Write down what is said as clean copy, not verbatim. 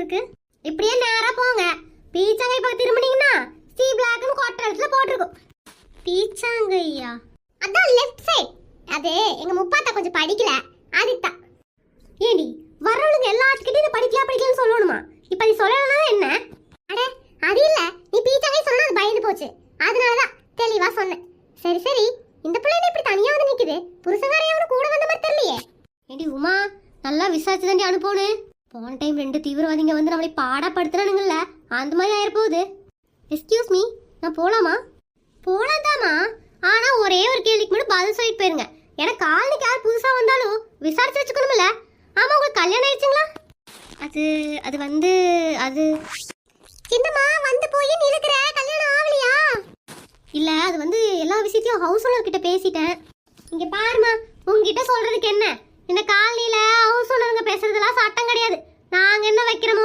இருக்கு. இப்படியே நேரா போங்க. பீச்சாங்கை பக்கம் திரும்பினீங்கன்னா சி பிளாக்னு கோட்டை இடத்துல போட்டிருக்கும். பீச்சாங்கையா? அதான் லெஃப்ட் சைடு. அது எங்க முப்பாத்தா கொஞ்சம் படிக்கல, அதுதான். ஏடி வரவளுங்க எல்லாத்துக்கிட்டையும் படிக்கலாம்னு சொல்லணுமா? இப்ப நீ சொல்லலனா என்ன? அட அது இல்ல, நீ பீச்சாங்கை சொன்னா அது பயந்து போச்சு, அதனாலதான் தெளிவா சொன்னேன். சரி சரி, இந்த பிள்ளை இப்படி தனியா வந்து நிக்குது, புருஷகாரையும் கூட வந்த மாதிரி தெரியலையே. ஏடி உமா, நல்லா விசாரிச்சு தாண்டி அனுப்போனு. போன டைம் 2 தீவிரவாதிங்க வந்து நம்மளை பாடப்படுத்துறானுங்கல்ல, அந்த மாதிரி ஆயிருப்போகுது. எக்ஸ்கியூஸ் மீ, நான் போலாமா? போலாதாமா, ஆனா ஒரே ஒரு கேள்விக்கு மட்டும் பதில் சொல்லிட்டு போயிருங்க. ஏன்னா காலனிக்கு யார் புதுசா வந்தாலும் விசாரிச்சு வச்சுக்கணும்ல. ஆமா, உங்களுக்கு கல்யாணம் ஆயிடுச்சுங்களா? அது வந்து அது என்னம்மா வந்து போய் நிலுக்குற, கல்யாணம் ஆகலையா? இல்ல, அது வந்து எல்லா விஷயத்தையும் ஹவுஸ் ஓனர் கிட்ட பேசிட்டேன். இங்க பாருமா, உங்ககிட்ட சொல்றதுக்கு என்ன, இந்த காலனில ஹவுஸ் ஓனருங்க பேசுறதெல்லாம் சட்டம் கிடையாது. நாங்க என்ன வைக்கிறோமோ